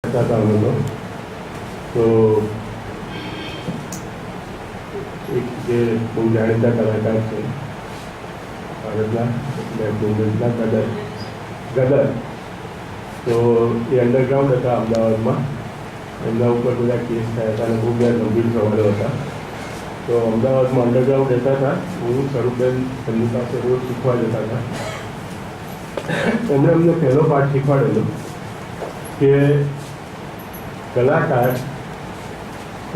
હતા અમે તો એક જે બહુ જાણીતા કલાકાર છે ભારતના એટલે મુંબઈના ગદર તો એ અંડરગ્રાઉન્ડ હતા અમદાવાદમાં. એમના ઉપર બધા કેસ થયા હતા અને બહુ બધા ગંભીર સવાલો હતા. તો અમદાવાદમાં અંડરગ્રાઉન્ડ રહેતા હતા. હું સ્વરૂપબેન એમની પાસે રોજ શીખવા જતા હતા. એમણે અમને પહેલો પાઠ શીખવાડેલો કે કલાકાર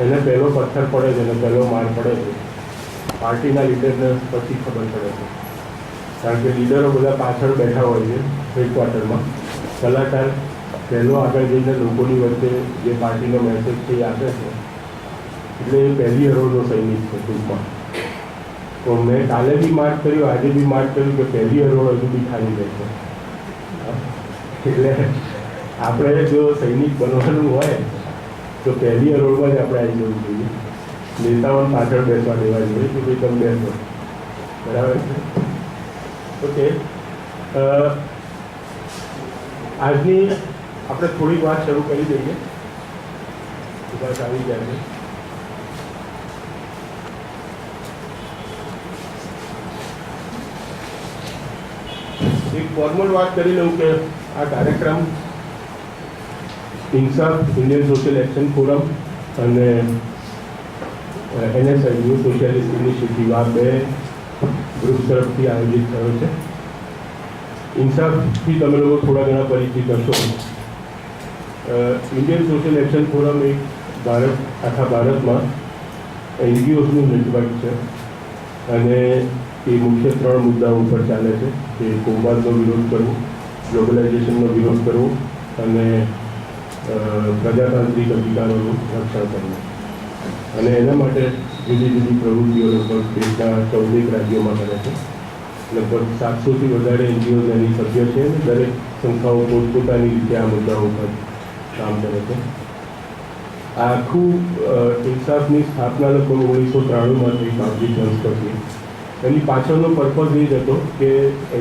એને પહેલો પથ્થર પડે છે અને પહેલો માર પડે છે પાર્ટીના લીડરને પછી ખબર પડે છે. કારણ કે લીડરો બધા પાછળ બેઠા હોય છે હેડક્વાર્ટરમાં. કલાકાર પહેલો આગળ જઈને લોકોની વચ્ચે જે પાર્ટીનો મેસેજ છે એ આપે છે. એટલે એ પહેલી હરોળનો સૈનિક છે ટૂંકમાં. તો મેં કાલે બી માર્ક કર્યું, આજે બી માર્ક કર્યું કે પહેલી હરોળ હજુ બી ખાલી રહેશે. એટલે આપણે જો સૈનિક બનવાનું હોય તો પહેલી હરોળમાં જ આપણે આવી જવું જોઈએ. નેતાઓને પાછળ બેસવા દેવા જોઈએ કે ભાઈ તમે બેસો, બરાબર છે. ઓકે, આજની આપણે થોડીક વાત શરૂ કરી દઈએ. બસ આવી જાય છે. એક ફોર્મલ વાત કરી લઉં કે આ કાર્યક્રમ ઇન્સાફ ઇન્ડિયન સોશિયલ એક્શન ફોરમ અને NSI ન્યૂ સોશિયાલિસ્ટ ઇનિશિયેટિવ આ બે ગ્રુપ તરફથી આયોજિત થયો છે. ઇન્સાફથી તમે લોકો થોડા ઘણા પરિચિત હશો. ઇન્ડિયન સોશિયલ એક્શન ફોરમ એક આખા ભારતમાં NGOsનું નેટવર્ક છે અને એ મુખ્ય 3 મુદ્દાઓ ઉપર ચાલે છે કે કૌભાંડનો વિરોધ કરવો, ગ્લોબલાઇઝેશનનો વિરોધ કરવો અને પ્રજાતાંત્રિક અધિકારોનું રક્ષણ કરવું. અને એના માટે જુદી જુદી પ્રવૃત્તિઓ લગભગ દેશના 14 રાજ્યોમાં કરે છે. લગભગ 700થી વધારે NGOs એની સભ્ય છે અને દરેક સંસ્થાઓ પોતપોતાની રીતે આ મુદ્દાઓ પર કામ કરે છે. આ આખું ઇન્સાફની સ્થાપના લગભગ 1993માં થઈ કામજી ટ્રસ્ટ પછી. એની પાછળનો પર્પઝ એ જ હતો કે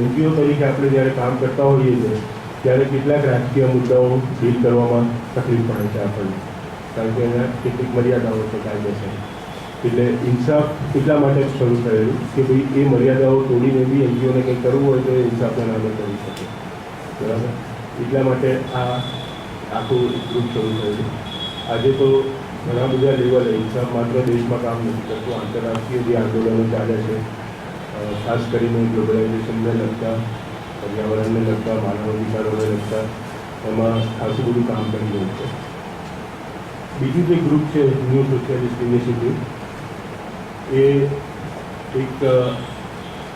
NGO તરીકે આપણે જ્યારે કામ કરતા હોઈએ છીએ ત્યારે કેટલાક રાજકીય મુદ્દાઓ ડીલ કરવામાં તકલીફ પડે છે આપણને. કારણ કે એના કેટલીક મર્યાદાઓ છે કાયદેસર. એટલે ઇન્સાફ એટલા માટે શરૂ થયેલું કે ભાઈ એ મર્યાદાઓ તોડીને બી NGOને કંઈક કરવું હોય તો એ ઇન્સાફના નામે કરી શકે, બરાબર. એટલા માટે આ આખું ગ્રુપ શરૂ થયેલું. આજે તો ઘણા બધા લેવલે ઇન્સાફ માત્ર દેશમાં કામ નથી કરતું, આંતરરાષ્ટ્રીય જે આંદોલનો ચાલે છે ખાસ કરીને ગ્લોબલાઇઝેશનને લગતા, પર્યાવરણને લગતા, માનવ અધિકારોને લગતા, એમાં ખાસું બધું કામ કરી રહ્યું છે. બીજું જે ગ્રુપ છે ન્યૂ સોશિયાલિસ્ટ ઇનિશિયેટિવ, એ એક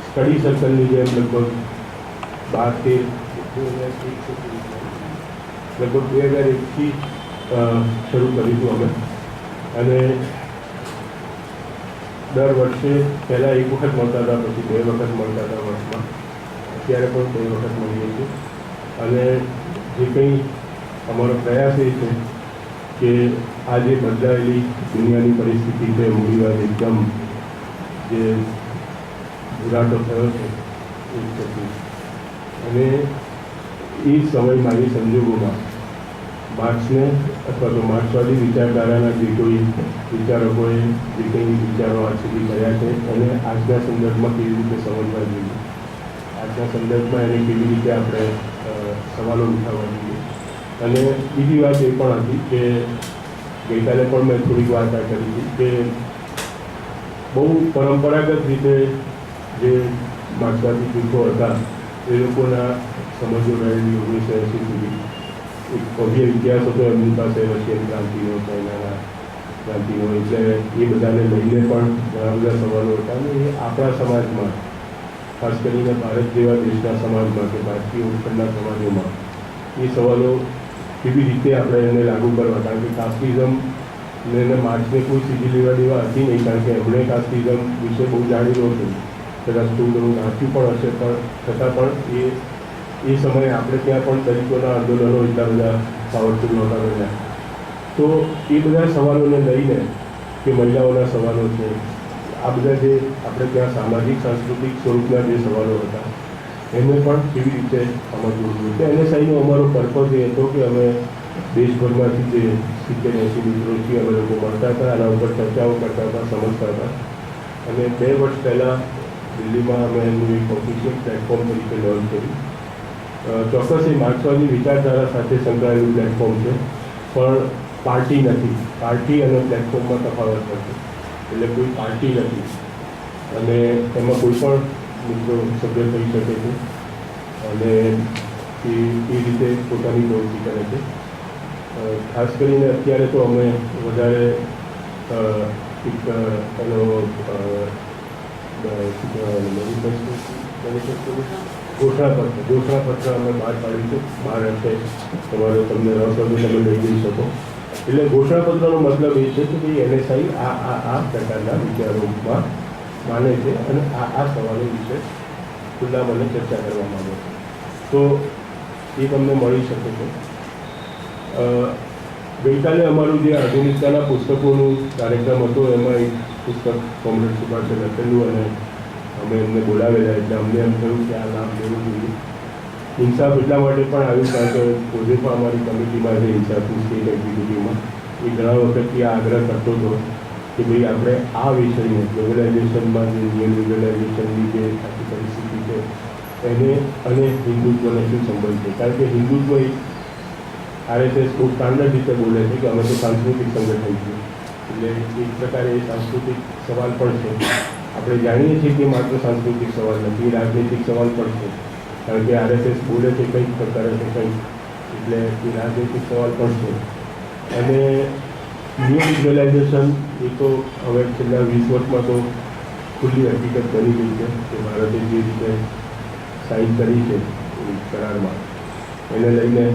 સ્ટડી સર્કલની જેમ લગભગ 2001થી શરૂ કરીશું અમે. અને દર વર્ષે પહેલાં એક વખત મળતા હતા, પછી 2 વખત મળતા હતા વર્ષમાં. અત્યારે પણ 2 વખત મળીએ છીએ. અને જે કંઈ અમારો પ્રયાસ એ છે કે આ જે બદલાયેલી દુનિયાની પરિસ્થિતિ છે, મૂડીવાદ એકદમ જે ભૂરાટો થયો છે એ પછી, અને એ સમયમાં એ સંજોગોમાં માર્ક્સને અથવા તો માર્ક્સવાદી વિચારધારાના જે કોઈ વિચારકોએ જે કંઈ વિચારો આજ સુધી કર્યા છે એને આજના સંદર્ભમાં કેવી રીતે સમજવા જોઈએ, આજના સંદર્ભમાં એને કેવી રીતે આપણે સવાલો ઉઠાવવા જોઈએ. અને બીજી વાત એ પણ હતી કે ગઈકાલે પણ મેં થોડીક વાર્તા કરી હતી કે બહુ પરંપરાગત રીતે જે માર્ક્સવાદી જૂથો હતા એ લોકોના સમજો રહેલી 1980 સુધી એક ભવ્ય ઇતિહાસ હતો એમની પાસે, રશિયન ક્રાંતિનો, ચાઇનાના ક્રાંતિનો. એટલે એ બધાને લઈને પણ ઘણા બધા સવાલો હતા. અને એ આપણા સમાજમાં, ખાસ કરીને ભારત જેવા દેશના સમાજમાં કે ભારતીય ઉપખંડના સમાજોમાં એ સવાલો કેવી રીતે આપણે એને લાગુ કરવા. કારણ કે કાસ્ટિઝમ ને માર્ક્સને કોઈ સીધી લેવા દેવા હતી નહીં, કારણ કે એમણે કાસ્ટિઝમ વિશે બહુ જાણેલું હતું, કદાચ થોડું ઘણું વાંચ્યું પણ હશે, પણ છતાં પણ એ સમયે આપણે ત્યાં પણ દલિતોના આંદોલનો એટલા બધા પાવરફુલ નહોતા બન્યા. તો એ બધા સવાલોને લઈને કે મહિલાઓના સવાલો છે, આ બધા જે આપણે ત્યાં સામાજિક સાંસ્કૃતિક સ્વરૂપના જે સવાલો હતા એને પણ કેવી રીતે સમજવું જોઈએ. NSIનો અમારો પર્પઝ એ હતો કે અમે દેશભરમાંથી જે 70-80 મિત્રોથી અમે લોકો મળતા હતા, આના ઉપર ચર્ચાઓ કરતા હતા, સમજતા હતા. અને 2 વર્ષ પહેલાં દિલ્હીમાં અમે એનું એક ઓફિશિયલ પ્લેટફોર્મ તરીકે લોન્ચ કર્યું. ચોક્કસ એ માર્ક્સવાદી વિચારધારા સાથે સંકળાયેલું પ્લેટફોર્મ છે, પણ પાર્ટી નથી. પાર્ટી અને પ્લેટફોર્મમાં તફાવત નથી. એટલે કોઈ પાર્ટી નથી અને એમાં કોઈ પણ મિત્રો સભ્ય થઈ શકે છે અને એ રીતે પોતાની પ્રવૃત્તિ કરે છે. ખાસ કરીને અત્યારે તો અમે વધારે એક એનો ઘોષણાપત્ર અમે બહાર પાડ્યું છે. બહાર હશે તમારે તમને રસ હોય તમે લઈ જઈ શકો. એટલે ઘોષણાપત્રનો મતલબ એ છે કે ભાઈ NSI આ પ્રકારના વિચારોમાં માને છે અને આ સવાલો વિશે ખુલ્લા મને ચર્ચા કરવા માંગે છે. તો એ તમને મળી શકે છે. ગઈકાલે અમારું જે આધુનિકતાના પુસ્તકોનું કાર્યક્રમ હતો એમાં એક પુસ્તક કોમ્રેડ સુભાષે લખેલું અને અમે એમને બોલાવેલા, એટલે અમને એમ થયું કે આ નામ લેવું જોઈએ. ઇન્સાફ એટલા માટે પણ આવ્યું કારણ કે પોતે પણ અમારી કમિટીમાં છે ઇન્સાફની સ્ટેટ એક્ઝિક્યુટિવમાં. એ ઘણા વખતથી આ આગ્રહ કરતો હતો કે ભાઈ આપણે આ વિષયને ગ્લોબલાઇઝેશનમાં જે ન્યૂ લિબરલાઇઝેશનની જે આખી પરિસ્થિતિ છે એને અને હિન્દુત્વને શું સંબંધ છે. કારણ કે હિન્દુત્વ એક RSS બહુ સ્ટાન્ડર્ડ રીતે બોલે છે કે અમે તો સાંસ્કૃતિક સંગઠન છીએ, એટલે એક પ્રકારે એ સાંસ્કૃતિક સવાલ પણ છે. આપણે જાણીએ છીએ કે માત્ર સાંસ્કૃતિક સવાલ નથી, રાજનૈતિક સવાલ પણ છે. કારણ કે RSS બોલે છે કંઈક પ્રકારે છે કંઈક, એટલે એ રાજનૈતિક સવાલ પણ છે. અને ન્યૂ લિબરલાઇઝેશન એ તો હવે છેલ્લા 20 વર્ષમાં તો ખુલ્લી હકીકત બની ગઈ છે કે ભારતે જે રીતે સાઇન કરી છે એ કરારમાં, એને લઈને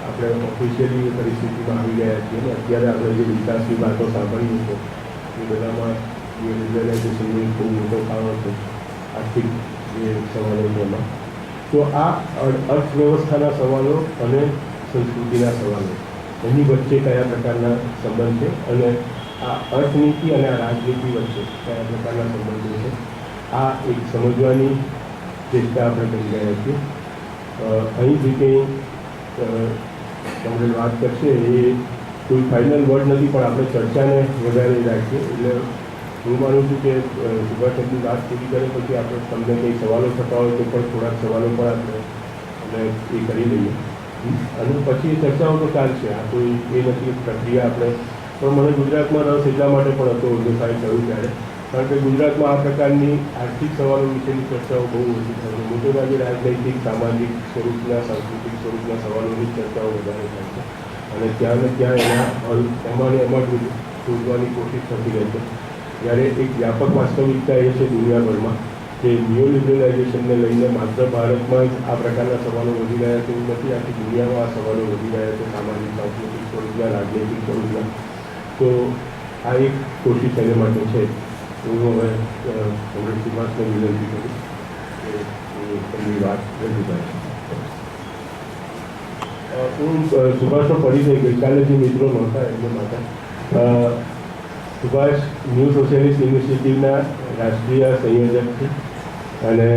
આપણે ઓફિશિયલી પરિસ્થિતિમાં આવી ગયા છીએ. અને અત્યારે આપણે જે વિકાસની વાતો સાંભળીએ છીએ એ બધામાં ન્યૂ લિબરલાઇઝેશનનો બહુ મોટો ફાળો છે, આર્થિક જે સવાલો છે એમાં. તો આ અર્થવ્યવસ્થાના સવાલો અને સંસ્કૃતિના સવાલો એની વચ્ચે કયા પ્રકારના સંબંધ છે અને આ અર્થનીતિ અને આ રાજનીતિ વચ્ચે કયા પ્રકારના સંબંધો છે, આ એક સમજવાની ચેષ્ટા આપણે કરી રહ્યા છીએ. અહીં જે કંઈ તમને વાત કરશે એ કોઈ ફાઇનલ વર્ડ નથી, પણ આપણે ચર્ચાને વધારે રાખીએ. એટલે હું માનું છું કે સુભાષની વાત પૂરી કરે પછી આપણે તમને કંઈ સવાલો થતા હોય તો પણ થોડાક સવાલો પણ આપણે એ કરી લઈએ અને પછી ચર્ચાઓ તો ચાલશે. આ કોઈ એ નથી પ્રક્રિયા આપણે. પણ મને ગુજરાતમાં રસ એટલા માટે પણ હતો ઉર્દુસાઈ થયું ત્યારે, કારણ કે ગુજરાતમાં આ પ્રકારની આર્થિક સવાલો વિશેની ચર્ચાઓ બહુ ઓછી થાય છે. મોટેભાગે રાજનૈતિક, સામાજિક સ્વરૂપના, સાંસ્કૃતિક સ્વરૂપના સવાલોની ચર્ચાઓ વધારે થાય છે અને ત્યાં ને ત્યાં એના હલ એમાં શોધવાની કોશિશ થતી રહે છે. જ્યારે એક વ્યાપક વાસ્તવિકતા એ છે દુનિયાભરમાં કે ન્યૂ લિબરલાઇઝેશનને લઈને માત્ર ભારતમાં જ આ પ્રકારના સવાલો વધી રહ્યા છે એવું નથી, આખી દુનિયામાં આ સવાલો વધી રહ્યા છે, સામાજિક, સાંસ્કૃતિક સ્વરૂપના, રાજનૈતિક સ્વરૂપના. તો આ એક કોશિશ એને માટે છે. હું હવે કોમ્રેડ સુભાષને વિનંતી કરું કે એમની વાત રજૂ કરે. હું સુભાષનો પરિચય ગઈકાલે જે મિત્રો નહોતા એમને માટે સુભાષ ન્યૂ સોશિયલિસ્ટ ઇનિશિયેટિવના રાષ્ટ્રીય સંયોજક છે અને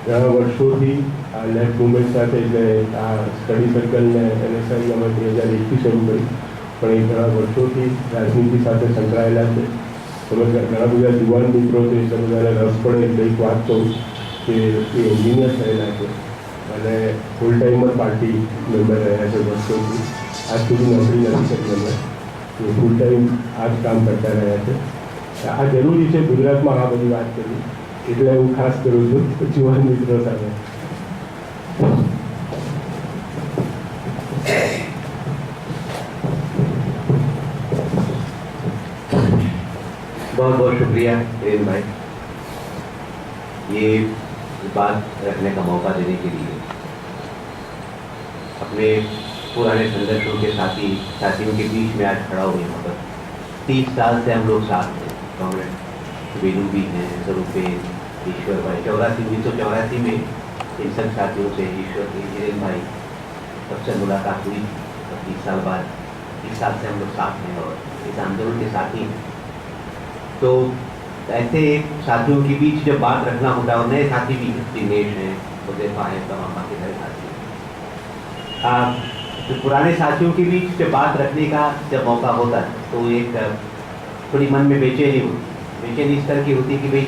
ઘણા વર્ષોથી આ લેફ્ટ મુવમેન્ટ સાથે, એટલે આ સ્ટડી સર્કલને NSI અમે 2001થી શરૂ કરી, પણ એ ઘણા વર્ષોથી રાજનીતિ સાથે સંકળાયેલા છે. તમે ઘણા બધા યુવાન મિત્રો છે, એટલે બધાને રસ પડે એટલે એક વાત કહું કે એ એન્જિનિયર થયેલા છે અને ફૂલ ટાઈમર પાર્ટી મેમ્બર રહ્યા છે વર્ષોથી. આજ સુધી નોકરી નથી કરી અમે, ફૂલ ટાઈમ આ જ કામ કરતા રહ્યા છે. આ જરૂરી છે ગુજરાતમાં આ બધી વાત કરવી, એટલે હું ખાસ કરું છું યુવાન મિત્રો સાથે. बहुत बहुत शुक्रिया प्रेम भाई, ये बात रखने का मौका देने के लिए। अपने पुराने संघर्षों के साथियों के बीच में आज खड़ा हुए यहाँ पर 30 साल से हम लोग साथ हैं। कॉमरेड वेणु भी हैं, स्वरूपेश, ईश्वर भाई, 1984 में इन सब साथियों से ईश्वर हिरेन भाई सबसे मुलाकात हुई और 30 साल बाद 30 साल से हम लोग साथ हैं और इस आंदोलन के साथ ही। तो ऐसे साथियों के बीच जब बात रखना होता है, और नए साथी भी दिनेश हैं, हुज़ैफा हैं, तमाम बाकी सारे साथी। तो पुराने साथियों के बीच जब बात रखने का जब मौका होता है तो एक थोड़ी मन में बेचैनी इस तरह की होती है कि भाई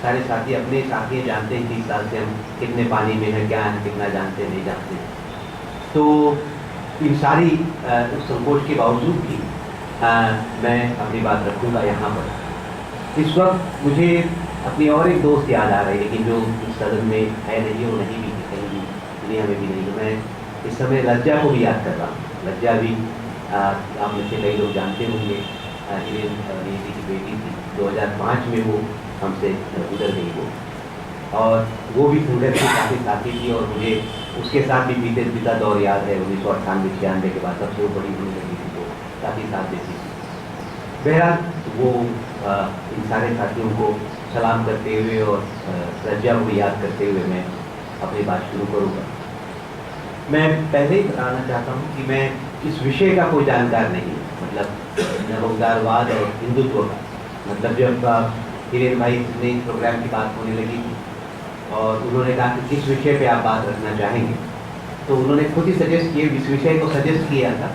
सारे साथी अपने साथी जानते हैं 30 साल से हम कितने पानी में हैं, क्या है, कितना जानते हैं, नहीं जानते हैं। तो इन सारी संकोच के बावजूद भी मैं अपनी बात रखूँगा यहाँ पर। इस वक्त मुझे अपनी और एक दोस्त याद आ रही है, लेकिन जो इस सदन में है नहीं, वो नहीं भी कहीं भी दुनिया में भी नहीं। तो मैं इस समय लज्जा को भी याद कर रहा हूँ। लज्जा भी आप में से कई लोग जानते होंगे, हिरेन नेगी की बेटी थी। 2005 में वो हमसे गुजर गई वो, और वो भी संघर्ष की काफ़ी साथी थी। और मुझे उसके साथ भी बीता दौर याद है। 1998-96 के बाद सबसे वो बड़ी होने लगी थी, तो काफ़ी साथ देती थी। बहरहाल वो इन सारे साथियों को सलाम करते हुए और लज्जा को याद करते हुए मैं अपनी बात शुरू करूँगा। मैं पहले ही बताना चाहता हूँ कि मैं इस विषय का कोई जानकार नहीं, मतलब नवोदारवाद और हिंदुत्व का। मतलब जब हिरेन भाई ने इस प्रोग्राम की बात होने लगी थी और उन्होंने कहा कि किस विषय पे आप बात रखना चाहेंगे, तो उन्होंने खुद ही सजेस्ट किए, इस विषय को सजेस्ट किया था।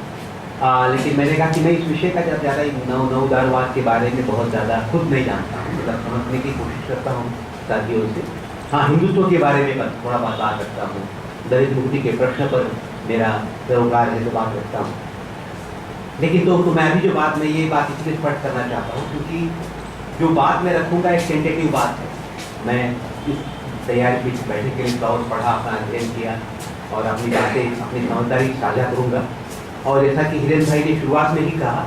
लेकिन मैंने कहा कि मैं इस विषय का जब ज़्यादा नवोदारवाद के बारे में बहुत ज़्यादा खुद नहीं जानता हूँ, मतलब समझने की कोशिश करता हूँ साथियों से। हाँ, हिंदुत्व के बारे में थोड़ा बात रखता हूँ, दलित मुक्ति के प्रश्न पर मेरा सरोकार है तो बात रखता हूँ। लेकिन तो मैं अभी जो बात, मैं ये बात इसलिए स्पष्ट करना चाहता हूँ क्योंकि जो बात मैं रखूँगा एक टेंटेटिव बात है। मैं इस तैयारी की बैठने के लिए ब्लाउज पढ़ा, अपना अध्ययन किया और अपनी बातें, अपनी समझदारी साझा करूँगा। और जैसा कि हिरेन भाई ने शुरुआत में ही कहा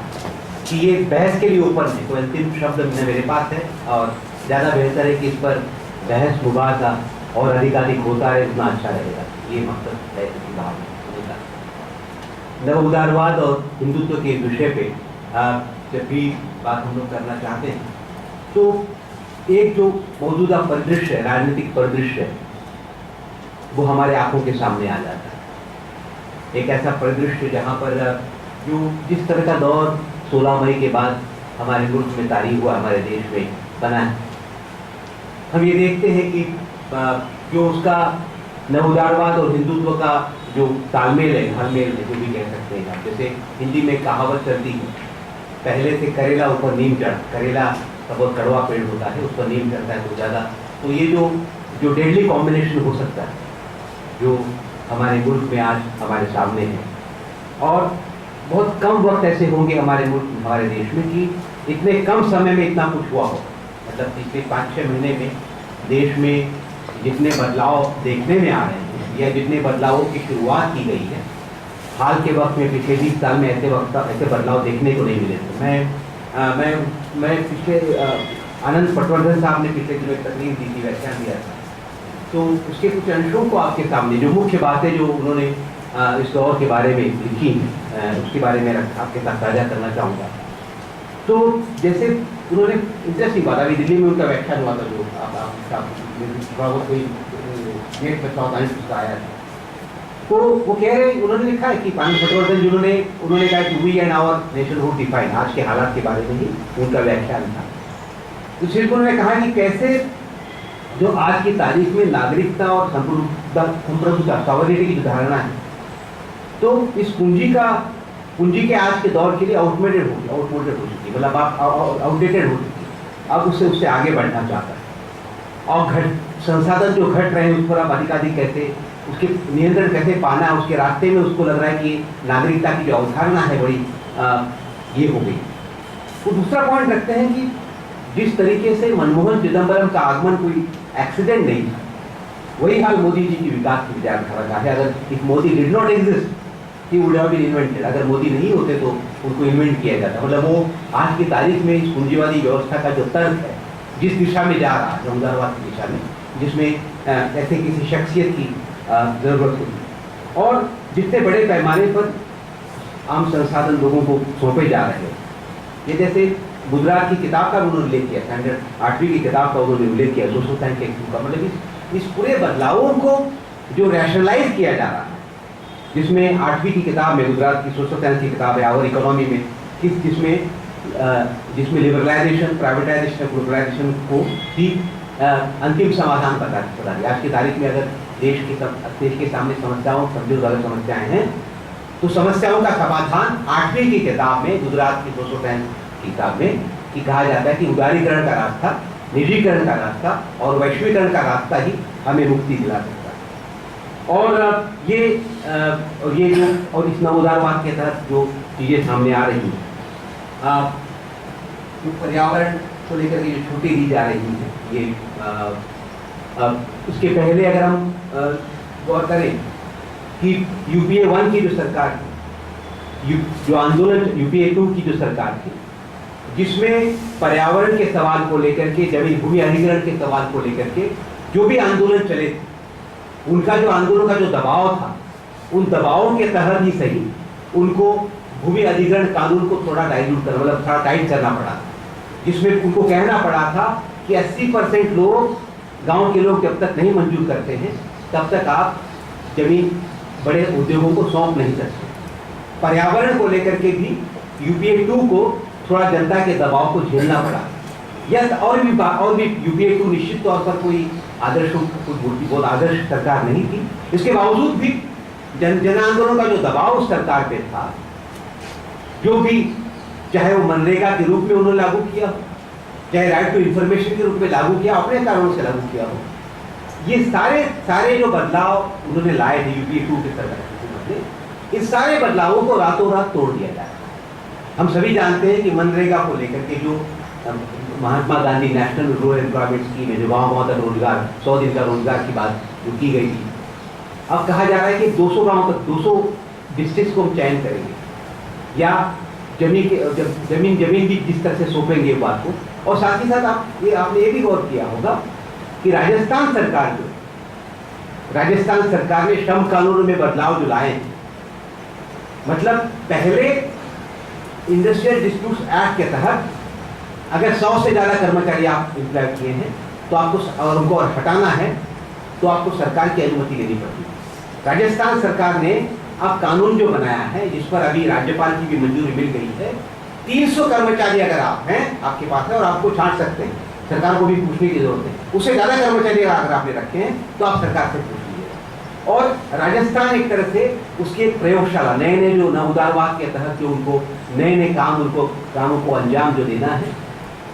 कि ये बहस के लिए ओपन है, कोई अंतिम शब्द मेरे पास है और ज़्यादा बेहतर है कि इस पर बहस मुबासा और अधिक होता है, उतना अच्छा रहेगा। ये मकसद है इसी बात का। नवोदारवाद और हिंदुत्व के विषय पे जब भी बात हम लोग करना चाहते हैं तो एक जो मौजूदा परिदृश्य है, राजनीतिक परिदृश्य है, वो हमारे आंखों के सामने आ जाता है। एक ऐसा परिदृश्य जहाँ पर जो जिस तरह का दौर 16 मई के बाद हमारे मुल्क में तारीख हुआ, हमारे देश में बना है, हम ये देखते हैं कि जो उसका नवोदारवाद और हिंदुत्व का जो तालमेल है, हलमेल है, जो भी कह सकते हैं आप। जैसे हिंदी में कहावत चलती है, पहले से करेला ऊपर नीम चढ़, करेला का बहुत कड़वा पेड़ होता है, उस पर नीम चढ़ता है तो ज़्यादा। तो ये जो डेडली कॉम्बिनेशन हो सकता है, जो हमारे मुल्क में आज हमारे सामने है, और बहुत कम वक्त ऐसे होंगे हमारे मुल्क, हमारे देश में कि इतने कम समय में इतना कुछ हुआ हो। मतलब पिछले 5-6 महीने में देश में जितने बदलाव देखने में आ रहे हैं या जितने बदलावों की शुरुआत की गई है, हाल के वक्त में पिछले 20 साल में ऐसे बदलाव देखने को नहीं मिले थे। मैं पिछले आनंद पटवर्धन साहब ने पिछले दिनों एक तकरीर दी थी, व्याख्यान दिया था, तो उसके कुछ अंशों को आपके सामने, जो मुख्य बातें जो उन्होंने इस दौर के बारे में लिखी उसके बारे में आपके साथ साझा करना चाहूँगा। तो जैसे उन्होंने इंटरेस्टिंग बात, अभी दिल्ली में उनका व्याख्यान हुआ था, जो थोड़ा बहुत कोई नेट पर उसका आया था, तो वो कह रहे, उन्होंने लिखा है कि आनंद पटवर्धन जिन्होंने उन्होंने कहा कि we and our nation would define, आज के हालात के बारे में ही उनका व्याख्यान था। तो सिर्फ उन्होंने कहा कि कैसे जो आज की तारीख में नागरिकता और संप्रभुता, सॉवरेनिटी की जो धारणा है, तो इस पूंजी के आज के दौर के लिए आउटडेटेड हो चुकी, मतलब आप आउटडेटेड हो चुकी, अब उससे आगे बढ़ना चाहता है। और संसाधन जो घट रहे हैं उस पर आप अधिकाधिक कैसे, उसके नियंत्रण कैसे पाना, उसके रास्ते में उसको लग रहा है कि नागरिकता की जो अवधारणा है बड़ी ये हो गई। वो दूसरा पॉइंट रखते हैं कि जिस तरीके से मनमोहन चिदम्बरम का आगमन कोई एक्सीडेंट नहीं था, वही हाल मोदी जी की विकास की विचारधारा का है। अगर if Modi did not exist he would have been invented, अगर मोदी नहीं होते तो उनको इन्वेंट किया जाता। मतलब वो आज की तारीख में इस पूंजीवादी व्यवस्था का जो तर्क है, जिस दिशा में जा रहा है, नवोदारवाद की दिशा में, जिसमें ऐसे किसी शख्सियत की ज़रूरत होगी और जितने बड़े पैमाने पर आम संसाधन लोगों को सौंपे जा रहे हैं। ये जैसे गुजरात की किताब का उन्होंने उल्लेख किया, स्टैंडर्ड 8वीं की किताब का उन्होंने उल्लेख किया, सोशल साइंस टेक्स्ट का। मतलब इस पूरे बदलावों को जो रैशनलाइज किया जा रहा है, जिसमें 8वीं की किताब में, गुजरात की सोशल साइंस की किताब है, और इकोनॉमी में जिसमें लिबरलाइजेशन, प्राइवेटाइजेशन, ग्लोबलाइजेशन को ही अंतिम समाधान बता दिया। आज की तारीख में अगर देश के सामने समस्याएं हैं, तो समस्याओं का समाधान 8वीं की किताब में, गुजरात की 210 किताब में कि कहा जाता है कि उदारीकरण का रास्ता, निजीकरण का रास्ता और वैश्वीकरण का रास्ता ही हमें मुक्ति दिला सकता है। और ये जो और इस नवोदारवाद के तहत जो चीज़ें सामने आ रही हैं, जो पर्यावरण को लेकर के जो छूटें दी जा रही हैं, ये उसके पहले अगर हम गौर करें कि यूपीए 1 की जो सरकार थी, जो आंदोलन यूपीए 2 की जो सरकार थी, जिसमें पर्यावरण के सवाल को लेकर के, जमीन भूमि अधिग्रहण के सवाल को लेकर के जो भी आंदोलन चले थे, उनका जो आंदोलन का जो दबाव था, उन दबावों के तहत ही सही उनको भूमि अधिग्रहण कानून को थोड़ा डाइल्यूट करना, मतलब थोड़ा टाइट करना पड़ा, जिसमें उनको कहना पड़ा था कि 80% लोग, गांव के लोग जब तक नहीं मंजूर करते हैं तब तक आप जमीन बड़े उद्योगों को सौंप नहीं सकते। पर्यावरण को लेकर के भी यूपीए 2 को थोड़ा जनता के दबाव को झेलना पड़ा। यह और भी यूपीए 2 निश्चित तौर पर कोई बहुत आदर्श सरकार नहीं थी। इसके बावजूद भी जन आंदोलन का जो दबाव उस सरकार पे था, जो भी चाहे वो मनरेगा के रूप में उन्होंने लागू किया, चाहे राइट टू इंफॉर्मेशन के रूप में लागू किया, अपने कारणों से लागू किया हो, ये सारे जो बदलाव उन्होंने लाए थे यूपीए 2 के सरकार, इस सारे बदलावों को रातों रात तोड़ दिया जाए। हम सभी जानते हैं कि मनरेगा को लेकर के जो Mahatma Gandhi national rural employment scheme है, जो गाँव तक रोजगार, 100 दिन का रोजगार की बात जो की गई थी, अब कहा जा रहा है कि 200 गाँव तक, 200 डिस्ट्रिक्ट को हम चयन करेंगे, या जमीन भी जिस तरह से सौंपेंगे बात को। और साथ ही साथ आपने ये भी गौर किया होगा कि राजस्थान सरकार ने श्रम कानूनों में बदलाव जो लाए, मतलब पहले इंडस्ट्रियल डिस्प्यूट्स एक्ट के तहत अगर 100 से ज़्यादा कर्मचारी आप एम्प्लॉय किए हैं तो आपको, और उनको हटाना है तो आपको सरकार की अनुमति लेनी पड़ती है। राजस्थान सरकार ने अब कानून जो बनाया है, जिस पर अभी राज्यपाल की भी मंजूरी मिल गई है, 300 कर्मचारी अगर आप हैं, आपके पास है और आपको छांट सकते हैं, सरकार को भी पूछने की जरूरत है। उससे ज़्यादा कर्मचारी अगर आपने रखे हैं तो आप सरकार से पूछ लीजिए। और राजस्थान एक तरह से उसकी एक प्रयोगशाला, नए जो नवोदारवाद के तहत जो उनको नए कामों को अंजाम जो देना है,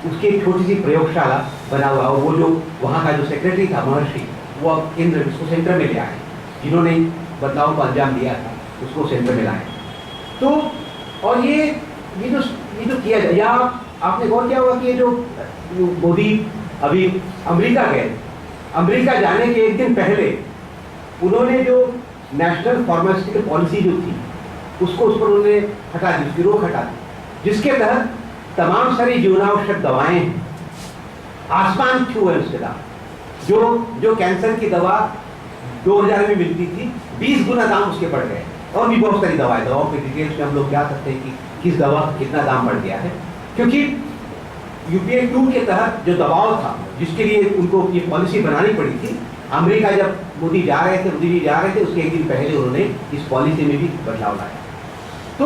उसकी एक छोटी सी प्रयोगशाला बना हुआ। और वो जो वहाँ का जो सेक्रेटरी था महर्षि, वो अब उसको सेंटर में ले आए, जिन्होंने बदलाव को अंजाम दिया था उसको सेंटर में लाए। तो और ये जो किया जाए, या आपने गौर किया होगा कि ये जो मोदी अभी अमेरिका गए, अमेरिका जाने के एक दिन पहले उन्होंने जो नेशनल फार्मास्यूटिकल पॉलिसी जो थी उसको उस पर उन्होंने हटा दी, उसकी रोक हटा दी, जिसके तहत तमाम सारी जीवनावश्यक दवाएं हैं, आसमान छू है उसके दाम। जो कैंसर की दवा 2000 में मिलती थी, 20 गुना दाम उसके बढ़ गए। और भी बहुत सारी दवाओं के डिटेल्स में हम लोग जा सकते हैं कि किस दवा का कितना दाम बढ़ गया है, क्योंकि यूपीए 2 के तहत जो दबाव था, जिसके लिए उनको ये पॉलिसी बनानी पड़ी थी, अमेरिका जब मोदी जी जा रहे थे उसके एक दिन पहले उन्होंने इस पॉलिसी में भी बदलाव लाया। तो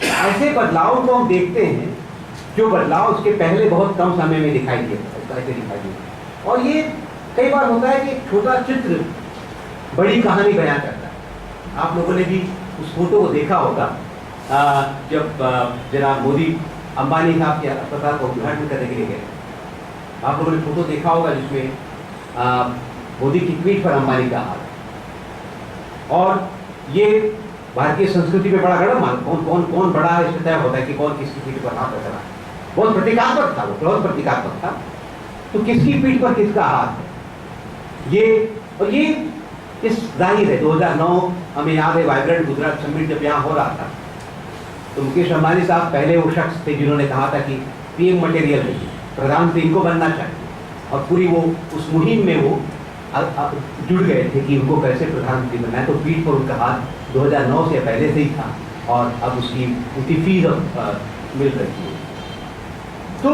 ऐसे बदलाव को हम देखते हैं, जो बदलाव उसके पहले बहुत कम समय में दिखाई दिए। और ये कई बार होता है कि एक छोटा चित्र बड़ी कहानी बयां करता है। आप लोगों ने भी उस फोटो को देखा होगा, जब जनाब मोदी अंबानी साहब के अस्पताल को उद्घाटन करने के लिए गए। आप लोगों ने फोटो देखा होगा जिसमें मोदी की ट्वीट पर अंबानी का हाथ। और ये भारतीय संस्कृति में बड़ा गड़म, कौन बड़ा है इसमें तय होता है कि कौन किसकी पीठ पर हाथ रख रहा है। बहुत प्रतीकात्मक था, वो बहुत प्रतीकात्मक था। तो किसकी पीठ पर किसका हाथ है, ये इस जाहिर है 2009 हमें याद है, वाइब्रेंट गुजरात समिट जब यहाँ हो रहा था, तो मुकेश अंबानी साहब पहले वो शख्स थे जिन्होंने कहा था कि पीएम मटेरियल है, प्रधानमंत्री इनको बनना चाहिए। और पूरी वो उस मुहिम में वो जुड़ गए थे कि उनको कैसे प्रधानमंत्री बनना है। तो पीठ पर उनका हाथ 2009 से पहले से ही था और अब उसकी फीस मिल रही है। तो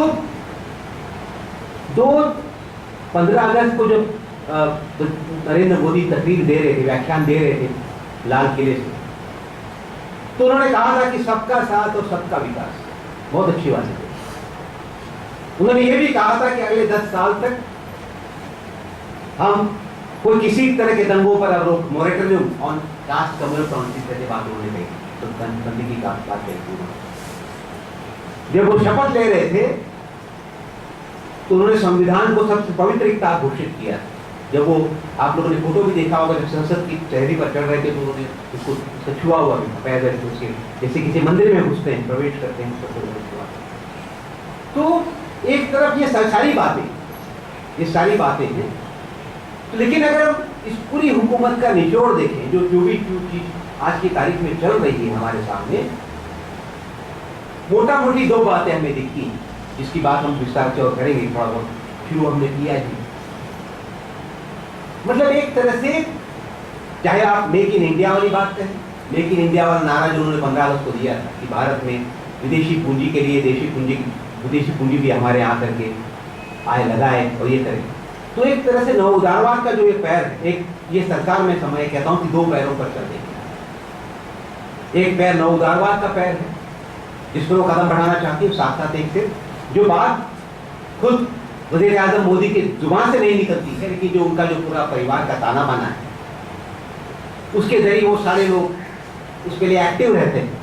15 अगस्त को जब नरेंद्र मोदी तकरीर दे रहे थे, व्याख्यान दे रहे थे लाल किले से, तो उन्होंने कहा था कि सबका साथ और सबका विकास। बहुत अच्छी बात है। उन्होंने ये भी कहा था कि अगले 10 साल तक हम कोई किसी तरह के दंगों पर अब रोक, moratorium on caste communal council जैसे बात उन्होंने कही। बंदगी का बात कहती हूँ। जब वो शपथ ले रहे थे तो उन्होंने संविधान को सबसे पवित्र किताब घोषित किया। जब वो, आप लोगों ने फोटो भी देखा होगा, जब संसद की चेहरे पर चढ़ रहे थे तो उन्होंने उसको छुआ हुआ भी था, पैर उसके, जैसे किसी मंदिर में घुसते हैं, प्रवेश करते हैं, उसको छुआ। तो एक तरफ ये सारी बातें, ये सारी बातें हैं, लेकिन अगर इस पूरी हुकूमत का निचोड़ देखें, जो भी चीज आज की तारीख में चल रही है हमारे सामने, मोटा मोटी दो बातें हमें दिखी, जिसकी बात हम विस्तार से और करेंगे, थोड़ा बहुत शुरू हमने किया ही। मतलब एक तरह से, चाहे आप मेक इन इंडिया वाली बात करें, मेक इन इंडिया वाला नारा जो उन्होंने 15 अगस्त को दिया था कि भारत में विदेशी पूंजी के लिए विदेशी पूंजी भी हमारे यहाँ करके आए, लगाए और ये करें, तो एक तरह से नव उदारवाद का जो एक पैर है, एक ये सरकार में समय कहता हूँ कि दो पैरों पर चल रही है। एक पैर नव उदारवाद का पैर है जिस पर वो कदम बढ़ाना चाहती है, साथ साथ एक से जो बात खुद वज़ीर आज़म मोदी की जुबान से नहीं निकलती है, लेकिन जो उनका जो पूरा परिवार का ताना बाना है, उसके जरिए वो सारे लोग उसके लिए एक्टिव रहते हैं।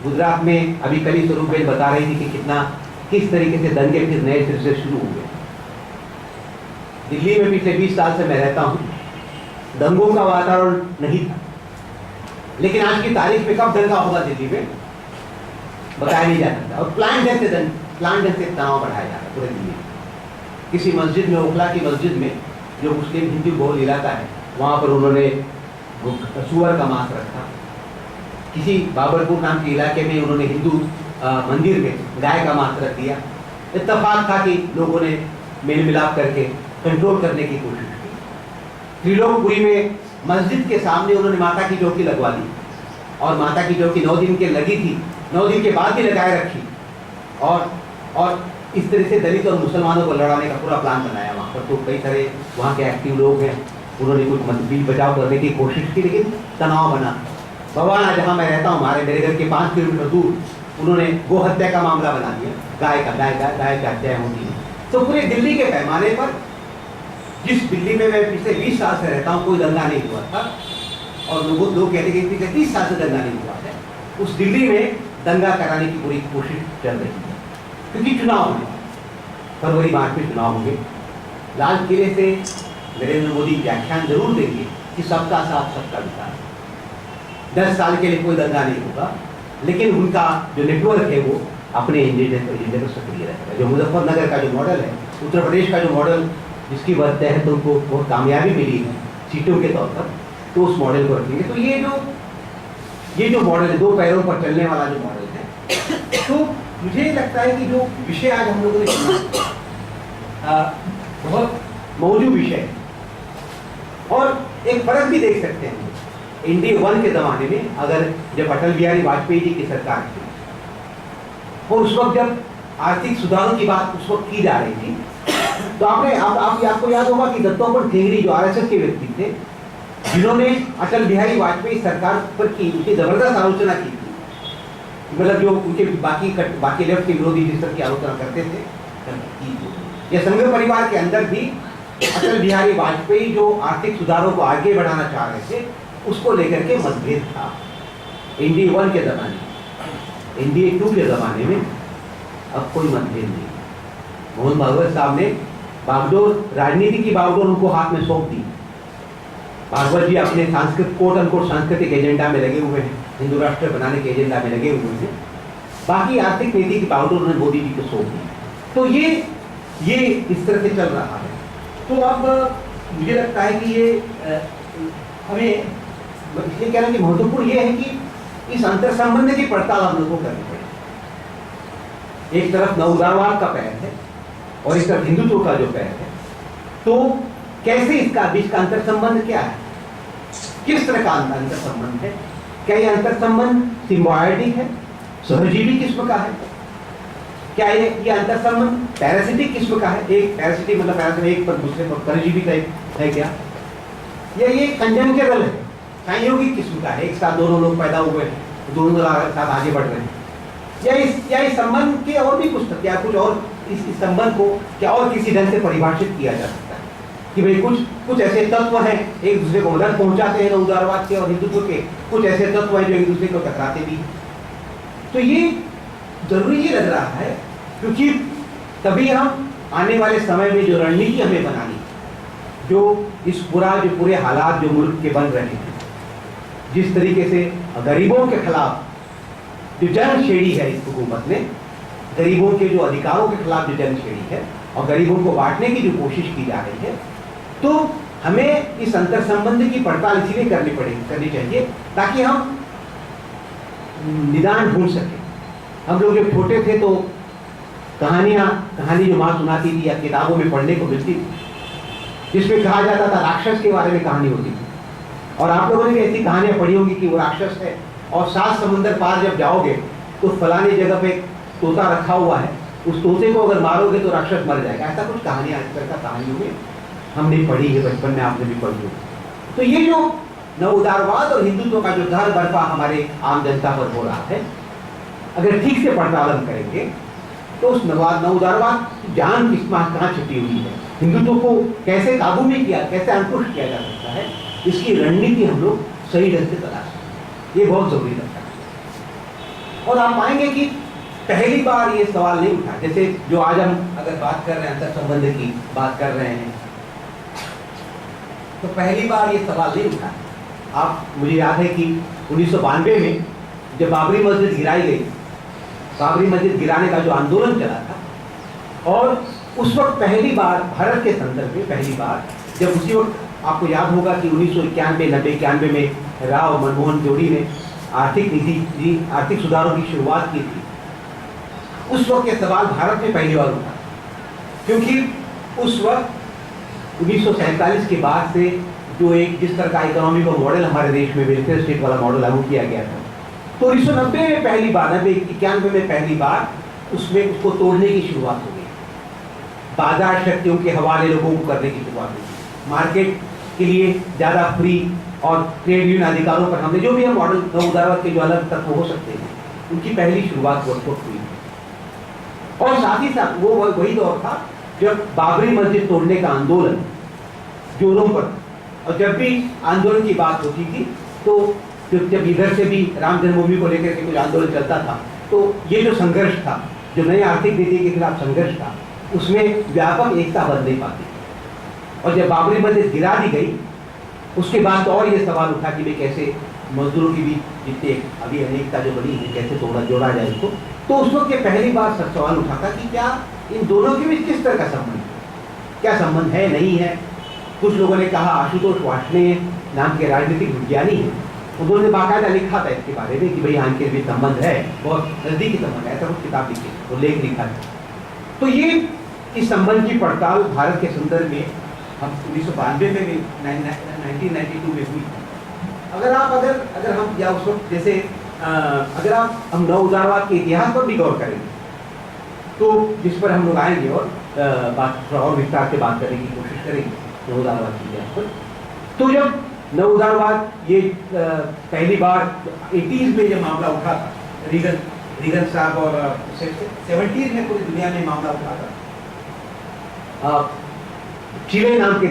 गुजरात में अभी कल ही स्वरूपबेन बता रही थी कि किस तरीके से दंगे फिर नए सिर से शुरू हुए। दिल्ली में पिछले 20 साल से मैं रहता हूं, दंगों का वातावरण नहीं था, लेकिन आज की तारीख में कब दंगा होगा दिल्ली में बताया नहीं जा सकता, और प्लान ढंग से तनाव बढ़ाया जा रहा है पूरे दिल्ली में। किसी मस्जिद में, ओखला की मस्जिद में, जो मुस्लिम हिंदू बहुल इलाका है, वहाँ पर उन्होंने सुअर का मांस रखा। किसी बाबरपुर नाम के इलाके में उन्होंने हिंदू मंदिर में गाय का मांस रख दिया। इत्तेफाक था कि लोगों ने मेल मिलाप करके कंट्रोल करने की कोशिश की। त्रिलोकपुरी में मस्जिद के सामने उन्होंने माता की चौकी लगवा दी, और माता की चौकी 9 दिन के लगी थी, 9 दिन के बाद भी लगाए रखी, और इस तरह से दलित और मुसलमानों को लड़ाने का पूरा प्लान बनाया वहाँ पर। तो कई सारे वहाँ के एक्टिव लोग हैं, उन्होंने कुछ बीच बचाव करने की कोशिश की, लेकिन तनाव बना। बवाना जहाँ मैं रहता हूँ, मेरे घर के 5 किलोमीटर दूर, उन्होंने गो हत्या का मामला बना दिया, गाय की हत्याएं होती हैं। तो पूरे दिल्ली के पैमाने पर, जिस दिल्ली में मैं पिछले 20 साल से रहता हूँ, कोई दंगा नहीं हुआ था, और लोग कहते हैं कि पिछले 30 साल से दंगा नहीं हुआ है, उस दिल्ली में दंगा कराने की पूरी कोशिश चल रही है। क्योंकि चुनाव है, फरवरी मार्च में चुनाव होंगे। लाल किले से नरेंद्र मोदी व्याख्यान जरूर देंगे कि सबका साथ सबका विकास। 10 साल के लिए कोई दंगा नहीं होगा, लेकिन उनका जो नेटवर्क है वो अपने एजेंडे पर सक्रिय रहेगा। जो मुजफ्फरनगर का जो मॉडल है, उत्तर प्रदेश का जो मॉडल जिसकी वजह है तो उनको बहुत कामयाबी मिली है सीटों के तौर पर, तो उस मॉडल को रखेंगे। तो ये जो मॉडल है, दो पैरों पर चलने वाला जो मॉडल है, तो मुझे लगता है कि जो विषय आज हम लोगों ने चुना बहुत मौजूद विषय है, और एक फर्क भी देख सकते हैं। इंडिया 1 के ज़माने में, अगर जब अटल बिहारी वाजपेयी जी की सरकार थी, और उस वक्त जब आर्थिक सुधारों की बात उस वक्त की जा रही थी, तो आपको याद होगा कि दत्तोपंत ठेंगड़ी जो आरएसएस के व्यक्ति थे, जिन्होंने अटल बिहारी वाजपेयी सरकार पर की उनकी जबरदस्त आलोचना की थी, मतलब जो उनके बाकी लेफ्ट के विरोधी जिस तरह की आलोचना करते थे, या संघ परिवार के अंदर भी अटल बिहारी वाजपेयी जो आर्थिक सुधारों को आगे बढ़ाना चाह रहे थे, उसको लेकर के मतभेद था। इंडिया 1 के ज़माने में, इंडिया 2 के ज़माने में अब कोई मतभेद नहीं। मोहन भागवत साहब ने बागडोर, राजनीति की बागडोर उनको हाथ में सौंप दी। भागवत जी अपने सांस्कृतिक एजेंडा में लगे हुए हैं, हिंदू राष्ट्र बनाने के एजेंडा में लगे हुए हैं, बाकी आर्थिक नीति की बागडोर उन्होंने मोदी जी को सौंप दी। तो ये इस तरह से चल रहा है। तो अब मुझे लगता है कि ये हमें इसलिए कहना कि महत्वपूर्ण ये है कि इस अंतर संबंध की पड़ताल हम लोगों को करनी पड़ेगी। एक तरफ नवउदारवाद का पैर है और एक तरफ हिंदुत्व का जो पैर है, तो कैसे इसका बीच का अंतर संबंध क्या है, किस तरह का अंतर संबंध है? क्या ये अंतर संबंध सिम्बायोटिक है, सहजीवी किस्म का है? क्या ये अंतर संबंध पैरासिटिक किस्म का है? एक पैरासिटिक मतलब एक पर दूसरे पर परजीवी का है क्या, या ये कंजंक्चरल है, संयोगिक किस्म का है, एक साथ दोनों लोग पैदा हुए हैं, दोनों साथ आगे बढ़ रहे हैं, या इस संबंध के और भी कुछ, क्या कुछ और इस संबंध को क्या और किसी ढंग से परिभाषित किया जा सकता है? कि भाई कुछ ऐसे तत्व हैं एक दूसरे को मदद पहुंचाते हैं उदारवाद के और हिंदुत्व के, कुछ ऐसे तत्व हैं जो एक दूसरे को टकराते भी। तो ये जरूरी ही लग रहा है, क्योंकि तभी हम आने वाले समय में जो रणनीति हमें बनानी, जो जो पूरे हालात जो मुल्क के बन रहे हैं, जिस तरीके से गरीबों के खिलाफ जो जंग छेड़ी है इस हुकूमत ने, गरीबों के जो अधिकारों के खिलाफ जो जंग छेड़ी है और गरीबों को बांटने की जो कोशिश की जा रही है, तो हमें इस अंतर संबंध की पड़ताल इसीलिए करनी चाहिए ताकि हम निदान ढूंढ सकें। हम लोग जब छोटे थे तो कहानी जो माँ सुनाती थी या किताबों में पढ़ने को मिलती थी, जिसमें कहा जाता था राक्षस के बारे में कहानी होती थी, और आप लोगों ने भी ऐसी कहानियां पढ़ी होगी कि वो राक्षस है और 7 समुंदर पार जब जाओगे तो फलाने जगह पे तोता रखा हुआ है, उस तोते को अगर मारोगे तो राक्षस मर जाएगा। ऐसा कुछ कहानियां आजकल का कहानियों में हमने पढ़ी है, बचपन में आपने भी पढ़ी होगी। तो ये जो नवउदारवाद और हिंदुत्व का जो दर बर्फा हमारे आम जनता पर हो रहा है, अगर ठीक से पड़ताल करेंगे तो उस नवउदारवाद की जान कहाँ छिपी हुई है, हिंदुत्व को कैसे काबू में किया, कैसे अंकुश किया जा सकता है, इसकी रणनीति हम लोग सही ढंग से तलाश करें, ये बहुत जरूरी लगता है। और आप पाएंगे कि पहली बार ये सवाल नहीं उठा, जैसे जो आज हम अगर बात कर रहे हैं अंतर संबंध की बात कर रहे हैं, तो पहली बार ये सवाल नहीं उठा। आप मुझे याद है कि 1992 में जब बाबरी मस्जिद गिराई गई, बाबरी मस्जिद गिराने का जो आंदोलन चला था, और उस वक्त पहली बार भारत के संदर्भ में पहली बार जब उसी वक्त आपको याद होगा कि 1991 में राव मनमोहन जोड़ी ने आर्थिक सुधारों की शुरुआत की थी, उस वक्त ये सवाल भारत में पहली बार उठा, क्योंकि उस वक्त 1947 के बाद से जो एक जिस तरह का इकोनॉमी का मॉडल हमारे देश में वेलफेयर स्टेट वाला मॉडल लागू किया गया था, तो 1990 में पहली बार, 91 में पहली बार उसमें उसको तोड़ने की शुरुआत हो गई, बाजार शक्तियों के हवाले लोगों को करने की शुरुआत हुई, मार्केट के लिए ज़्यादा फ्री और ट्रेड यूनियन अधिकारों पर हमने जो भी हम मॉडल नवउदारवाद के जो अलग तत्व हो सकते हैं, उनकी पहली शुरुआत उस वक्त हुई। और साथ ही साथ वो वही दौर था जब बाबरी मस्जिद तोड़ने का आंदोलन जोरों पर, और जब भी आंदोलन की बात होती थी तो जब इधर से भी राम जन्मभूमि को लेकर के कुछ आंदोलन चलता था, तो ये जो संघर्ष था, जो नई आर्थिक नीति के खिलाफ संघर्ष था, उसमें व्यापक एकता बन नहीं पाती। और जब बाबरी मस्जिद गिरा दी गई, उसके बाद तो और ये सवाल उठा कि भाई कैसे मजदूरों की भी जितने अभी अनेकता जो बनी है कैसे जोड़ा जाए इसको। तो उस वक्त ये पहली बार सवाल उठा था कि क्या इन दोनों के बीच किस तरह का संबंध है, क्या संबंध है, नहीं है। कुछ लोगों ने कहा, आशुतोष वार्ष्णेय नाम के राजनीतिक विज्ञानी हैं, उन्होंने बाकायदा लिखा था इसके बारे में कि भाई हाँ इनके बीच संबंध है, बहुत नजदीकी संबंध है, ऐसा कुछ किताब लिखी, वो लेख लिखा है। तो ये इस संबंध की पड़ताल भारत के संदर्भ में हम 1992 में भी 1992 में हुई। अगर हम या उस वक्त जैसे अगर हम नवउदारवाद के इतिहास पर भी गौर करेंगे, तो जिस पर हम लोग आएंगे और बात थोड़ा और विस्तार से बात करने की कोशिश करेंगे नवउदारवाद के इतिहास पर। तो जब नवउदारवाद ये पहली बार 80s में जब मामला उठा था, रीगन साहब और 70s में पूरी दुनिया में मामला उठा था। चिले नाम के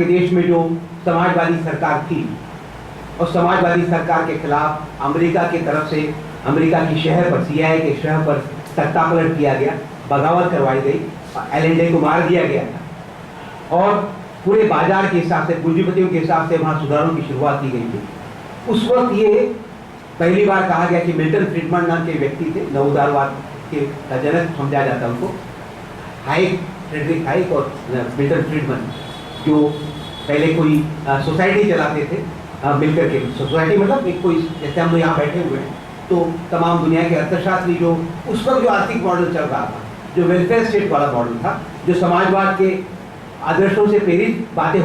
देश में जो समाजवादी सरकार थी, और समाजवादी सरकार के खिलाफ अमेरिका की तरफ से अमेरिका की शहर पर, CIA के शहर पर सत्तापलट किया गया, बगावत करवाई गई, एलेंडे को मार दिया गया था, और पूरे बाजार के हिसाब से, पूंजीपतियों के हिसाब से वहाँ सुधारों की शुरुआत की गई थी। उस वक्त ये पहली बार कहा गया कि मिल्टन फ्रीडमैन नाम के व्यक्ति थे, नवउदारवाद के जनक समझा जाता उनको, फ्रेडरिक हाइक और मिल्टन फ्रीडमैन, जो पहले कोई सोसाइटी चलाते थे मिलकर के। सोसाइटी मतलब एक कोई, जैसे हम लोग यहाँ बैठे हुए हैं, तो तमाम दुनिया के अर्थशास्त्री जो उस वक्त जो आर्थिक मॉडल चल रहा था, जो वेलफेयर स्टेट वाला मॉडल था, जो समाजवाद के आदर्शों से प्रेरित बातें